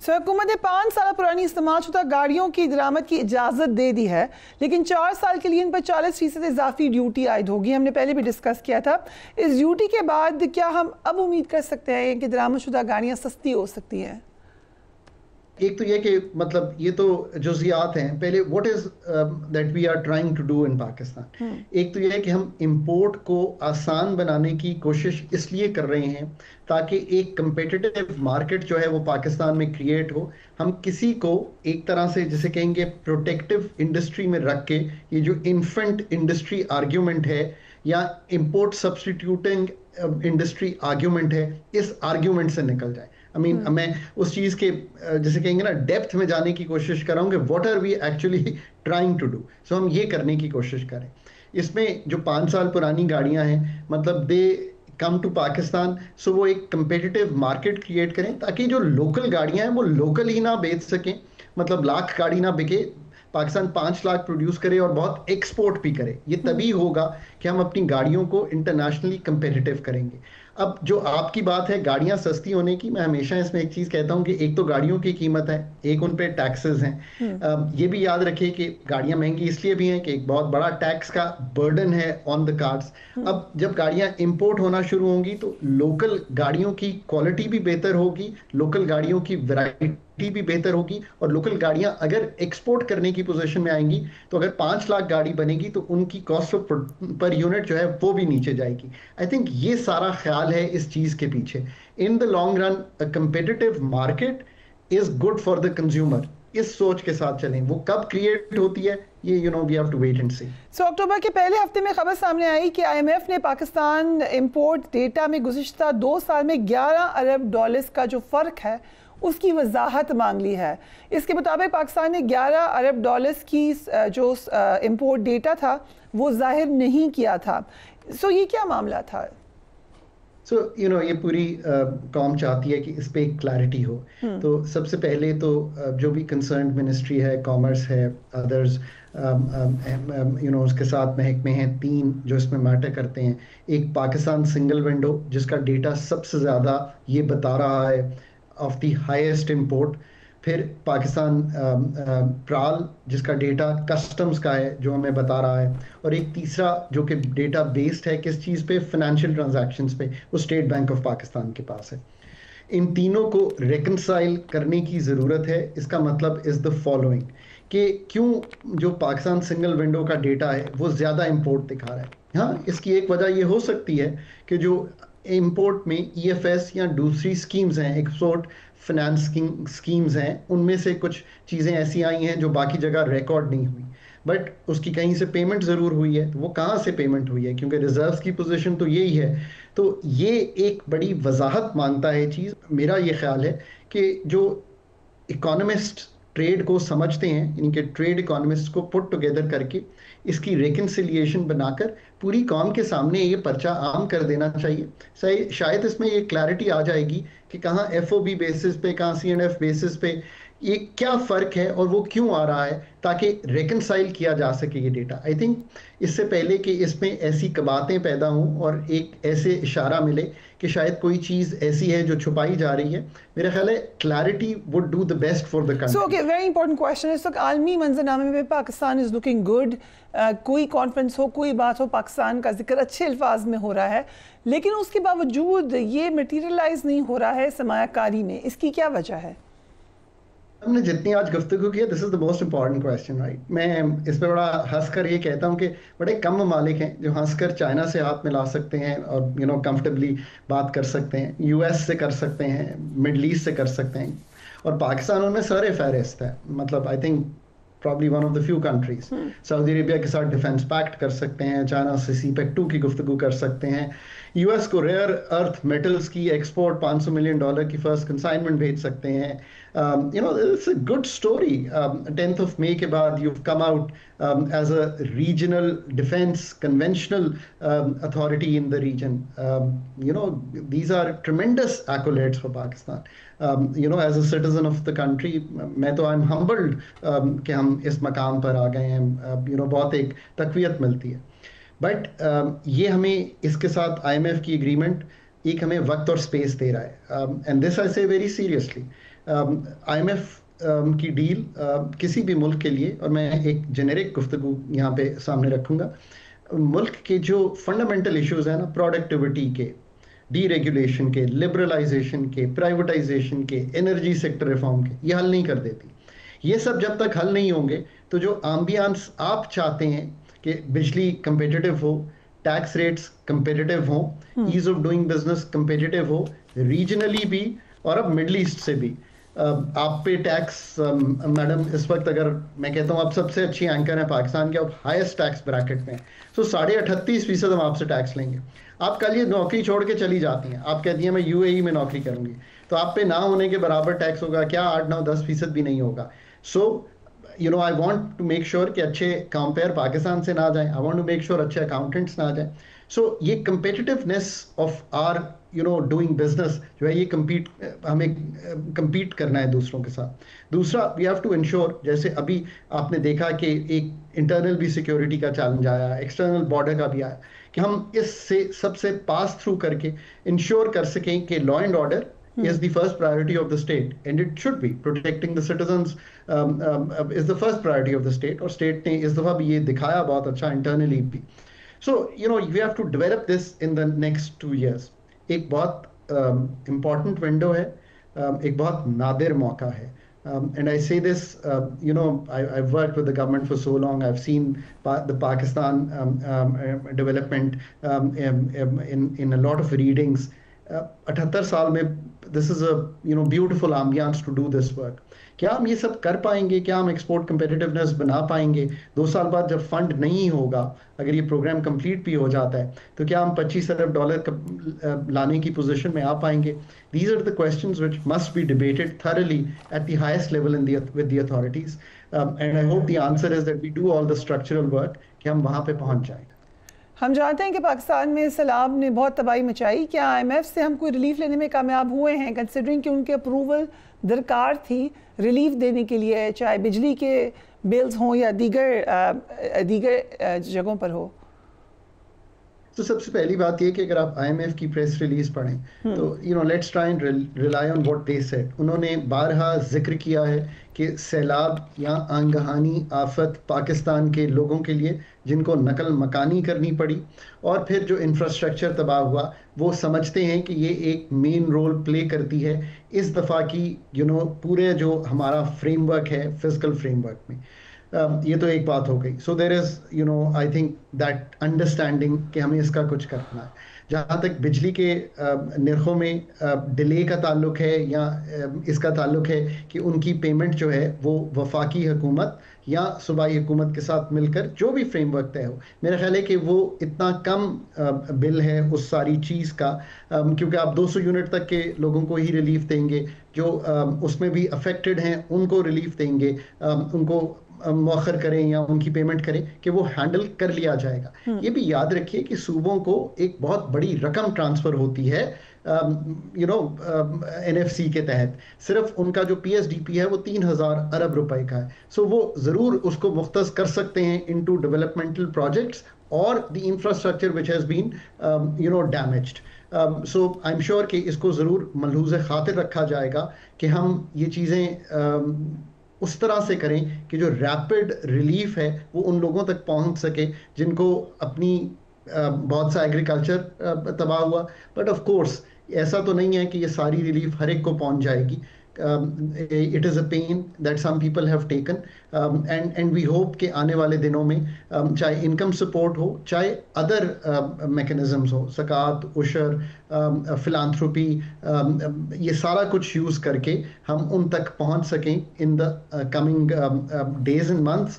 सो हुकूमत ने 5 साल पुरानी इस्तेमालशुदा गाड़ियों की दरामद की इजाज़त दे दी है, लेकिन 4 साल के लिए इन पर 40% इजाफी ड्यूटी आयद होगी। हमने पहले भी डिस्कस किया था। इस ड्यूटी के बाद क्या हम अब उम्मीद कर सकते हैं कि दरामदशुदा गाड़ियाँ सस्ती हो सकती हैं? एक तो ये कि मतलब ये तो जुज़ियात हैं। पहले what is that we are trying to do in Pakistan. एक तो ये है कि हम इंपोर्ट को आसान बनाने की कोशिश इसलिए कर रहे हैं ताकि एक कंपेटिटिव मार्केट जो है वो पाकिस्तान में क्रिएट हो। हम किसी को एक तरह से जिसे कहेंगे प्रोटेक्टिव इंडस्ट्री में रख के ये जो इन्फेंट इंडस्ट्री आर्ग्यूमेंट है या इंपोर्ट सब्सटीट्यूटिंग इंडस्ट्री आर्ग्यूमेंट है, इस आर्ग्यूमेंट से निकल जाए। मैं उस चीज के जैसे कहेंगे ना डेप्थ में जाने की कोशिश कर रहा हूँ कि what are we actually trying to do. So हम ये करने की कोशिश करें। इसमें जो 5 साल पुरानी गाड़ियां हैं, मतलब दे कम टू पाकिस्तान, सो वो एक कंपेटिटिव मार्केट क्रिएट करें ताकि जो लोकल गाड़ियां हैं वो लोकल ही ना बेच सकें। मतलब लाख गाड़ी ना बिके, पाकिस्तान 5 लाख प्रोड्यूस करे और बहुत एक्सपोर्ट भी करे। ये तभी होगा कि हम अपनी गाड़ियों को इंटरनेशनली कंपेटिटिव करेंगे। अब जो आपकी बात है गाड़ियां सस्ती होने की, मैं हमेशा इसमें एक चीज कहता हूं कि एक तो गाड़ियों की कीमत है, एक उन पे टैक्सेस हैं। ये भी याद रखिए कि गाड़ियां महंगी इसलिए भी हैं कि एक बहुत बड़ा टैक्स का बर्डन है ऑन द कार्स। अब जब गाड़ियां इंपोर्ट होना शुरू होंगी तो लोकल गाड़ियों की क्वालिटी भी बेहतर होगी, लोकल गाड़ियों की वैरायटी भी बेहतर होगी, और लोकल गाड़ियां अगर एक्सपोर्ट करने की पोजीशन में आएंगी तो अगर 5 लाख गाड़ी बनेगी तो उनकी कॉस्ट पर यूनिट जो है वो भी नीचे जाएगी। आई थिंक ये सारा ख्याल है इस चीज के पीछे। In the long run a competitive market is good for the consumer. इस सोच के साथ चलें। वो कब क्रिएट होती है ये we have to wait and see. So अक्टूबर के पहले हफ्ते में खबर सामने आई कि IMF ने पाकिस्तान इंपोर्ट डेटा में गुज़िश्ता 2 साल में 11 अरब डॉलर्स का जो फ़र्क है उसकी वजाहत मांग ली है। इसके मुताबिक पाकिस्तान ने 11 अरब डॉलर्स की जो इंपोर्ट डेटा था वो जाहिर नहीं किया था। सो ये क्या मामला था? ये पूरी कौम चाहती है कि इस पे क्लैरिटी हो। तो सबसे पहले तो जो भी कंसर्न मिनिस्ट्री है, कॉमर्स है, अदर्स उसके साथ महकमे हैं 3 जो इसमें मैटर करते हैं। एक पाकिस्तान सिंगल विंडो जिसका डेटा सबसे ज़्यादा ये बता रहा है ऑफ द हाईएस्ट इंपोर्ट। फिर पाकिस्तान प्राल जिसका डेटा कस्टम्स का है जो हमें बता रहा है, और एक तीसरा जो कि डेटा बेस्ड है किस चीज़ पे, फाइनेंशियल ट्रांजैक्शंस पे, वो स्टेट बैंक ऑफ पाकिस्तान के पास है। इन तीनों को रेकनसाइल करने की ज़रूरत है। इसका मतलब इज़ द फॉलोइंग कि क्यों जो पाकिस्तान सिंगल विंडो का डेटा है वो ज़्यादा इंपोर्ट दिखा रहा है। हाँ, इसकी एक वजह ये हो सकती है कि जो इंपोर्ट में EFS या दूसरी स्कीम्स हैं, एक्सपोर्ट फाइनेंस स्कीम्स हैं, उनमें से कुछ चीज़ें ऐसी आई हैं जो बाकी जगह रिकॉर्ड नहीं हुई, बट उसकी कहीं से पेमेंट ज़रूर हुई है। तो वो कहाँ से पेमेंट हुई है, क्योंकि रिजर्व्स की पोजीशन तो यही है। तो ये एक बड़ी वजाहत मांगता है चीज़। मेरा ये ख्याल है कि जो इकोनॉमिस्ट ट्रेड को समझते हैं, यानी कि ट्रेड इकोनॉमिस्ट को पुट टुगेदर करके इसकी रेकन्सिलिएशन बनाकर पूरी कौम के सामने ये पर्चा आम कर देना चाहिए। शायद इसमें ये क्लैरिटी आ जाएगी कि कहाँ FOB बेसिस पे, कहाँ CNF बेसिस पे ये क्या फ़र्क है और वो क्यों आ रहा है, ताकि रेकनसाइल किया जा सके ये डेटा। आई थिंक इससे पहले कि इसमें ऐसी कबातें पैदा हों और एक ऐसे इशारा मिले कि शायद कोई चीज़ ऐसी है जो छुपाई जा रही है, मेरा ख्याल है clarity would do the best for the country. So okay, very important question. इस वक्त आलमी मंजरनामे में पाकिस्तान इज़ लुकिंग गुड। कोई कॉन्फ्रेंस हो, कोई बात हो, पाकिस्तान का जिक्र अच्छे अल्फाज में हो रहा है, लेकिन उसके बावजूद ये मटीरियलाइज नहीं हो रहा है सरमायाकारी में। इसकी क्या वजह है? हमने जितनी आज गुफ्तगू की है, this is the most important question, right. मैं इस पर बड़ा हंसकर ये कहता हूँ कि बड़े कम ममालिक हैं जो हंसकर चाइना से हाथ मिला सकते हैं और कंफर्टेबली बात कर सकते हैं, US से कर सकते हैं, मिडल ईस्ट से कर सकते हैं, और पाकिस्तान उनमें सर फहरिस्त है। मतलब I think probably one of the few countries. Saudi Arabia के साथ डिफेंस पैक्ट कर सकते हैं, चाइना से CPEC 2 की गुफ्तगू कर सकते हैं, US को रेयर अर्थ मेटल्स की एक्सपोर्ट $500 मिलियन की फर्स्ट कंसाइनमेंट भेज सकते हैं। It's a good story. 10th of May के बाद you've come out as a regional defense conventional authority in the region. These are tremendous accolades for Pakistan. As a citizen of the country, मैं तो I'm humbled कि हम इस मकाम पर आ गए हैं। बहुत एक तकवीयत मिलती है। बट ये हमें इसके साथ IMF की एग्रीमेंट एक हमें वक्त और स्पेस दे रहा है, एंड दिस आई से वेरी सीरियसली। IMF की डील किसी भी मुल्क के लिए, और मैं एक जेनेरिक गुफ्तगू यहाँ पे सामने रखूंगा, मुल्क के जो फंडामेंटल इश्यूज हैं ना, प्रोडक्टिविटी के, डीरेगुलेशन के, लिबरलाइजेशन के, प्राइवेटाइजेशन के, एनर्जी सेक्टर रिफॉर्म के, ये हल नहीं कर देती। ये सब जब तक हल नहीं होंगे तो जो एम्बियंस आप चाहते हैं कि बिजली कंपेटिटिव हो, टैक्स रेट्स कंपेटिटिव हो, ease of doing business competitive हो, रीजनली भी और अब मिडल ईस्ट से भी, आप पे टैक्स, मैडम इस वक्त अगर मैं कहता हूँ आप सबसे अच्छी एंकर है पाकिस्तान के, आप हाईएस्ट टैक्स ब्रैकेट में, तो 38.5% हम आपसे टैक्स लेंगे। आप कल ये नौकरी छोड़ के चली जाती हैं, आप कहती हैं मैं UAE में नौकरी करूंगी, तो आप पे ना होने के बराबर टैक्स होगा क्या? 8-9-10% भी नहीं होगा। So I want to make sure कि अच्छे कंपेयर पाकिस्तान से ना जाए, I want to make sure अच्छे अकाउंटेंट्स ना जाए। सो ये competitiveness of our doing business जो है, ये हमें compete करना है दूसरों के साथ। दूसरा, वी हैव टू इंश्योर, जैसे अभी आपने देखा कि एक इंटरनल भी सिक्योरिटी का चैलेंज आया, एक्सटर्नल बॉर्डर का भी आया, कि हम इससे सबसे पास थ्रू करके इंश्योर कर सकें कि law and order is the first priority of the state, and it should be protecting the citizens is the first priority of the state, और state ने इस दफा भी ये दिखाया बहुत अच्छा internally भी। So we have to develop this in the next 2 years। एक बहुत important window है, एक बहुत नादिर मौका है। And I say this, I've worked with the government for so long. I've seen the Pakistan development in a lot of readings. 78 साल में this is a beautiful ambience to do this work। क्या हम ये सब कर पाएंगे? क्या हम एक्सपोर्ट competitiveness बना पाएंगे? 2 साल बाद जब फंड नहीं होगा, अगर ये प्रोग्राम कंप्लीट भी हो जाता है, तो क्या हम $25 अरब लाने की पोजीशन में आ पाएंगे? These are the questions which must be debated thoroughly at the highest level with the authorities, and I hope the answer is that we do all the structural work कि हम वहाँ पे पहुँच जाएं। हम जानते हैं कि पाकिस्तान में सैलाब ने बहुत तबाही मचाई। क्या IMF से हम कोई रिलीफ लेने में कामयाब हुए हैं, कंसिडरिंग कि उनके अप्रूवल दरकार थी रिलीफ देने के लिए, चाहे बिजली के बिल्स हों या दीगर जगहों पर हो? तो सबसे पहली बात ये कि अगर आप IMF की प्रेस रिलीज पढ़ें तो let's try and rely on what they said. उन्होंने बारहा जिक्र किया है कि सैलाब या आंगहानी आफत पाकिस्तान के लोगों के लिए जिनको नकल मकानी करनी पड़ी, और फिर जो इंफ्रास्ट्रक्चर तबाह हुआ, वो समझते हैं कि ये एक मेन रोल प्ले करती है इस दफ़ा की पूरे जो हमारा फ्रेमवर्क है, फिजिकल फ्रेमवर्क में। ये तो एक बात हो गई। So there is I think that understanding कि हमें इसका कुछ करना है। जहाँ तक बिजली के निर्खों में डिले का ताल्लुक है या इसका ताल्लुक है कि उनकी पेमेंट जो है वो वफाकी हुकूमत या सूबाई हुकूमत के साथ मिलकर जो भी फ्रेमवर्क तय हो, मेरा ख्याल है कि वो इतना कम बिल है उस सारी चीज़ का, क्योंकि आप 200 यूनिट तक के लोगों को ही रिलीफ देंगे, जो उसमें भी अफेक्टेड हैं उनको रिलीफ देंगे, उनको मौखर करें या उनकी पेमेंट करें कि वो हैंडल कर लिया जाएगा। ये भी याद रखिए कि सूबों को एक बहुत बड़ी रकम ट्रांसफर होती है NFC के तहत। सिर्फ उनका जो PSDP है वो 3000 अरब रुपए का है। सो वो ज़रूर उसको मुख्तस कर सकते हैं इनटू डेवलपमेंटल प्रोजेक्ट्स और the infrastructure which has been damaged. So I am sure कि इसको ज़रूर मलहूज़ खातिर रखा जाएगा कि हम ये चीज़ें उस तरह से करें कि जो रैपिड रिलीफ है वो उन लोगों तक पहुंच सके जिनको अपनी बहुत सा एग्रीकल्चर तबाह हुआ। बट ऑफ कोर्स ऐसा तो नहीं है कि ये सारी रिलीफ हर एक को पहुंच जाएगी। It is a pain that some people have taken, and we hope कि आने वाले दिनों में चाहे इनकम सपोर्ट हो, चाहे अदर मैकेनिज्म्स हो, ज़कात, उशर, फिलांथ्रोपी, ये सारा कुछ यूज़ करके हम उन तक पहुंच सकें in the coming days and months.